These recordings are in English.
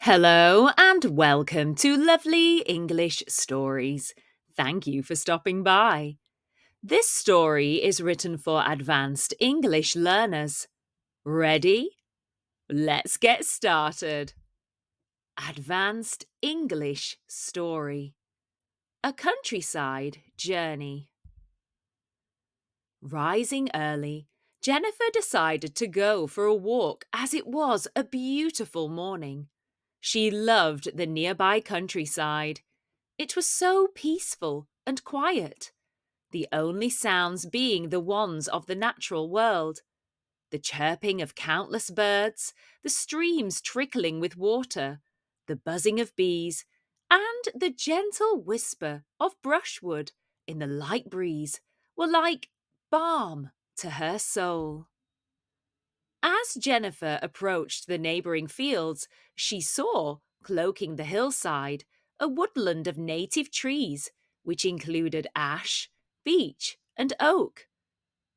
Hello and welcome to Lovely English Stories. Thank you for stopping by. This story is written for advanced English learners. Ready? Let's get started. Advanced English Story. A Countryside Journey. Rising early, Jennifer decided to go for a walk as it was a beautiful morning. She loved the nearby countryside. It was so peaceful and quiet, the only sounds being the ones of the natural world. The chirping of countless birds, the streams trickling with water, the buzzing of bees, and the gentle whisper of brushwood in the light breeze were like balm to her soul. As Jennifer approached the neighbouring fields, she saw, cloaking the hillside, a woodland of native trees, which included ash, beech, and oak.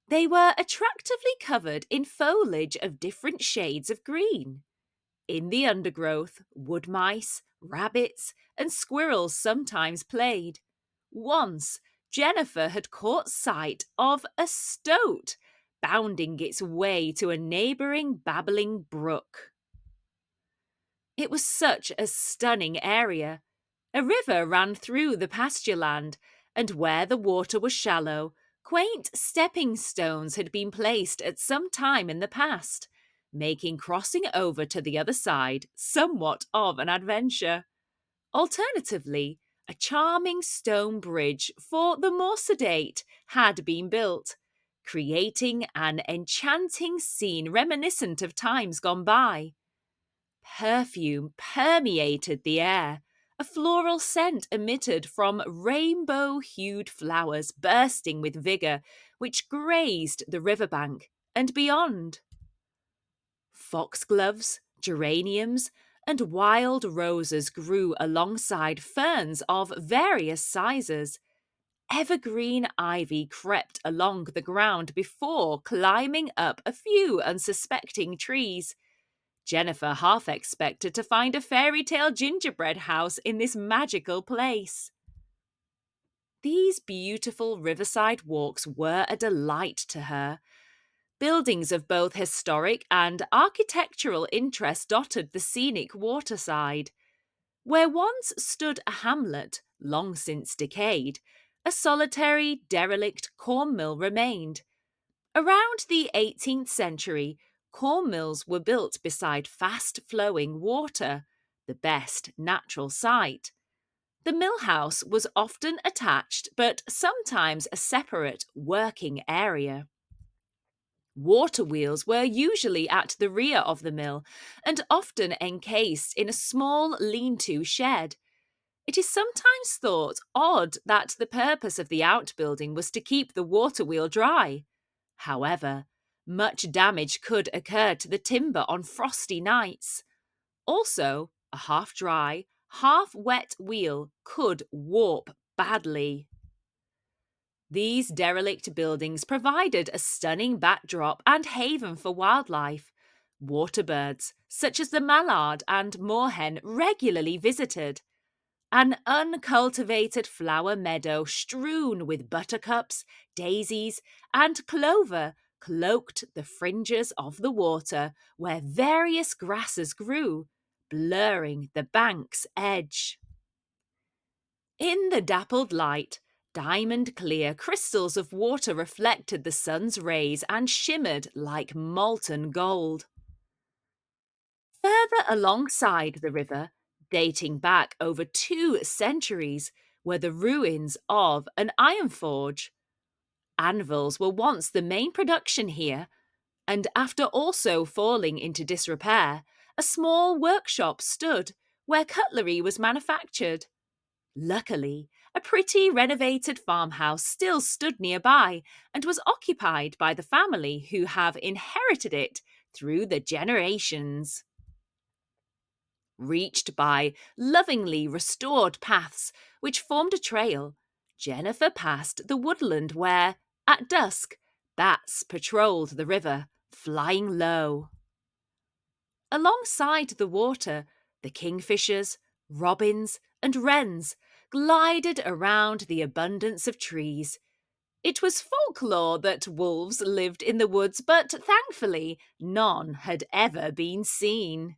They were attractively covered in foliage of different shades of green. In the undergrowth, wood mice, rabbits, and squirrels sometimes played. Once, Jennifer had caught sight of a stoat bounding its way to a neighbouring babbling brook. It was such a stunning area. A river ran through the pasture land, and where the water was shallow, quaint stepping stones had been placed at some time in the past, making crossing over to the other side somewhat of an adventure. Alternatively, a charming stone bridge for the more sedate had been built, creating an enchanting scene reminiscent of times gone by. Perfume permeated the air, a floral scent emitted from rainbow-hued flowers bursting with vigour, which grazed the riverbank and beyond. Foxgloves, geraniums, and wild roses grew alongside ferns of various sizes. Evergreen ivy crept along the ground before climbing up a few unsuspecting trees. Jennifer half expected to find a fairy tale gingerbread house in this magical place. These beautiful riverside walks were a delight to her. Buildings of both historic and architectural interest dotted the scenic waterside. Where once stood a hamlet, long since decayed, a solitary, derelict corn mill remained. Around the 18th century, corn mills were built beside fast-flowing water, the best natural site. The mill house was often attached, but sometimes a separate working area. Water wheels were usually at the rear of the mill and often encased in a small lean-to shed. It is sometimes thought odd that the purpose of the outbuilding was to keep the water wheel dry. However, much damage could occur to the timber on frosty nights. Also, a half-dry, half-wet wheel could warp badly. These derelict buildings provided a stunning backdrop and haven for wildlife. Waterbirds, such as the mallard and moorhen, regularly visited. An uncultivated flower meadow strewn with buttercups, daisies, and clover cloaked the fringes of the water where various grasses grew, blurring the bank's edge. In the dappled light, diamond-clear crystals of water reflected the sun's rays and shimmered like molten gold. Further alongside the river, dating back over 2 centuries, were the ruins of an iron forge. Anvils were once the main production here, and after also falling into disrepair, a small workshop stood where cutlery was manufactured. Luckily, a pretty renovated farmhouse still stood nearby and was occupied by the family who have inherited it through the generations. Reached by lovingly restored paths which formed a trail, Jennifer passed the woodland where, at dusk, bats patrolled the river, flying low. Alongside the water, The kingfishers, robins, and wrens glided around the abundance of trees. It was folklore that wolves lived in the woods, but thankfully none had ever been seen.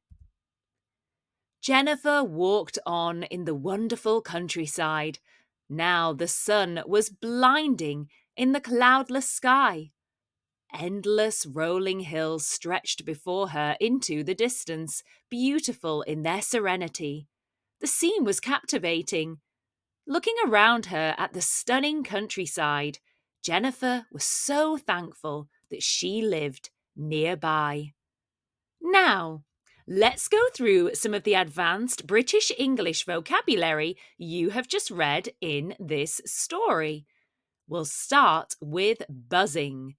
Jennifer walked on in the wonderful countryside. Now the sun was blinding in the cloudless sky. Endless rolling hills stretched before her into the distance, beautiful in their serenity. The scene was captivating. Looking around her at the stunning countryside, Jennifer was so thankful that she lived nearby. Now, let's go through some of the advanced British English vocabulary you have just read in this story. We'll start with buzzing.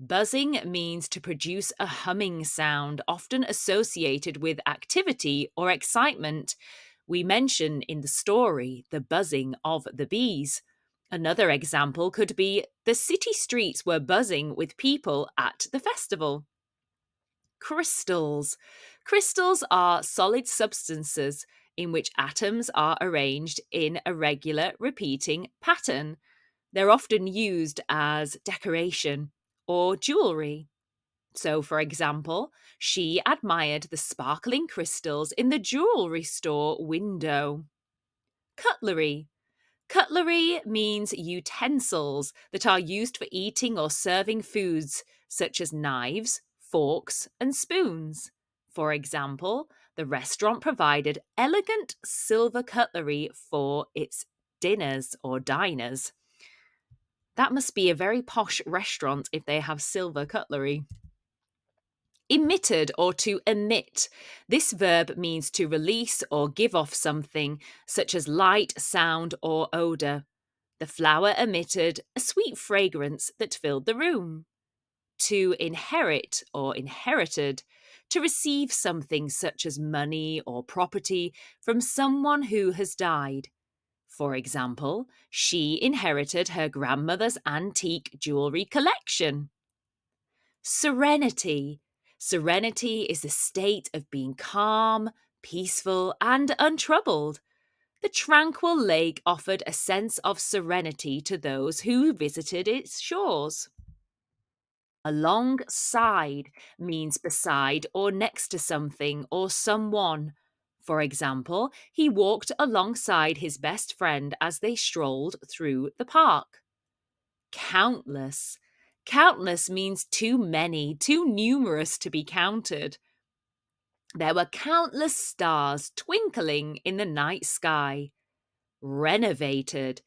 Buzzing means to produce a humming sound, often associated with activity or excitement. We mention in the story the buzzing of the bees. Another example could be the city streets were buzzing with people at the festival. Crystals. Crystals are solid substances in which atoms are arranged in a regular, repeating pattern. They're often used as decoration or jewellery. So, for example, she admired the sparkling crystals in the jewellery store window. Cutlery. Cutlery means utensils that are used for eating or serving foods, such as knives, forks, and spoons. For example, the restaurant provided elegant silver cutlery for its dinners or diners. That must be a very posh restaurant if they have silver cutlery. Emitted or to emit. This verb means to release or give off something, such as light, sound, or odour. The flower emitted a sweet fragrance that filled the room. To inherit or inherited. To receive something such as money or property from someone who has died. For example, she inherited her grandmother's antique jewellery collection. Serenity. Serenity is the state of being calm, peaceful, and untroubled. The tranquil lake offered a sense of serenity to those who visited its shores. Alongside means beside or next to something or someone. For example, he walked alongside his best friend as they strolled through the park. Countless. Countless means too many, too numerous to be counted. There were countless stars twinkling in the night sky. Renovated.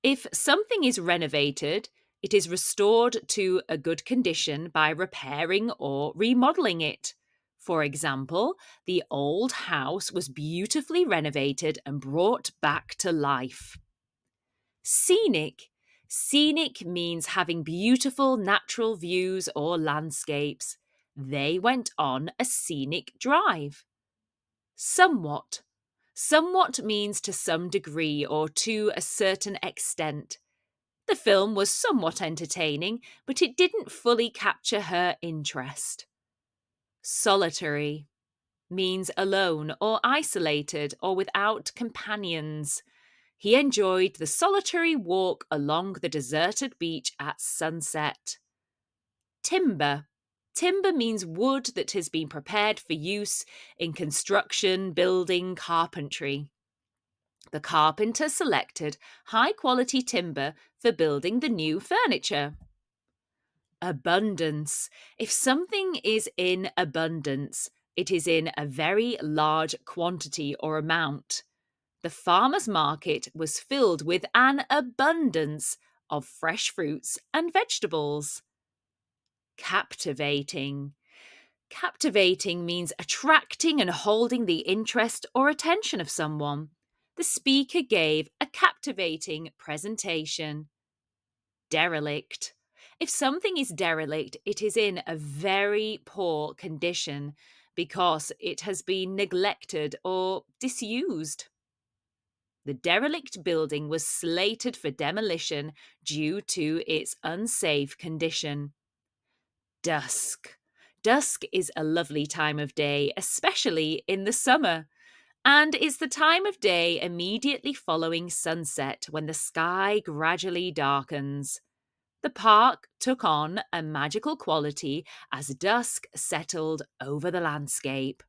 If something is renovated, it is restored to a good condition by repairing or remodeling it. For example, the old house was beautifully renovated and brought back to life. Scenic. Scenic means having beautiful natural views or landscapes. They went on a scenic drive. Somewhat. Somewhat means to some degree or to a certain extent. The film was somewhat entertaining, but it didn't fully capture her interest. Solitary means alone or isolated or without companions. He enjoyed the solitary walk along the deserted beach at sunset. Timber. Timber means wood that has been prepared for use in construction, building, carpentry. The carpenter selected high-quality timber for building the new furniture. Abundance. If something is in abundance, it is in a very large quantity or amount. The farmer's market was filled with an abundance of fresh fruits and vegetables. Captivating. Captivating means attracting and holding the interest or attention of someone. The speaker gave a captivating presentation. Derelict. If something is derelict, it is in a very poor condition because it has been neglected or disused. The derelict building was slated for demolition due to its unsafe condition. Dusk. Dusk is a lovely time of day, especially in the summer. And it's the time of day immediately following sunset when the sky gradually darkens. The park took on a magical quality as dusk settled over the landscape.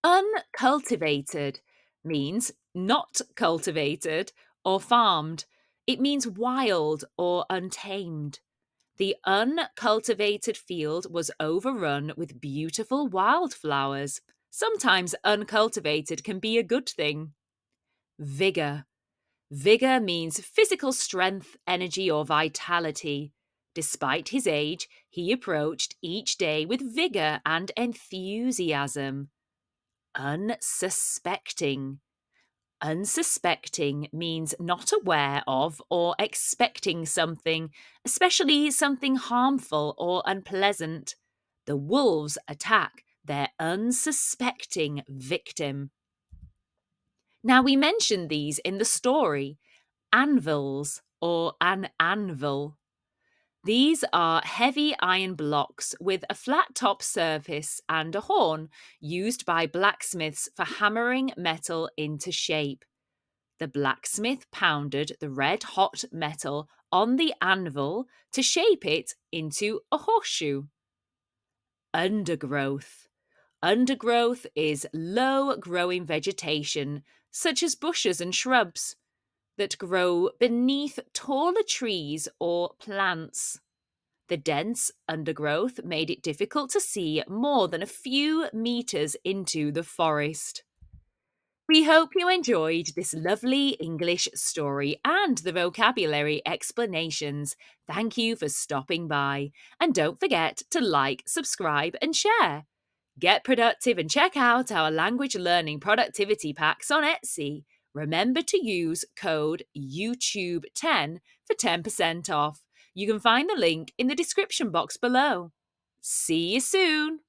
Uncultivated means not cultivated or farmed. It means wild or untamed. The uncultivated field was overrun with beautiful wildflowers. Sometimes uncultivated can be a good thing. Vigor. Vigor means physical strength, energy, or vitality. Despite his age, he approached each day with vigor and enthusiasm. Unsuspecting. Unsuspecting means not aware of or expecting something, especially something harmful or unpleasant. The wolves attack their unsuspecting victim. Now, we mentioned these in the story anvils or an anvil. These are heavy iron blocks with a flat top surface and a horn used by blacksmiths for hammering metal into shape. The blacksmith pounded the red hot metal on the anvil to shape it into a horseshoe. Undergrowth. Undergrowth is low growing vegetation, such as bushes and shrubs, that grow beneath taller trees or plants. The dense undergrowth made it difficult to see more than a few meters into the forest. We hope you enjoyed this lovely English story and the vocabulary explanations. Thank you for stopping by. And don't forget to like, subscribe, and share. Get productive and check out our language learning productivity packs on Etsy. Remember to use code YouTube10 for 10% off. You can find the link in the description box below. See you soon!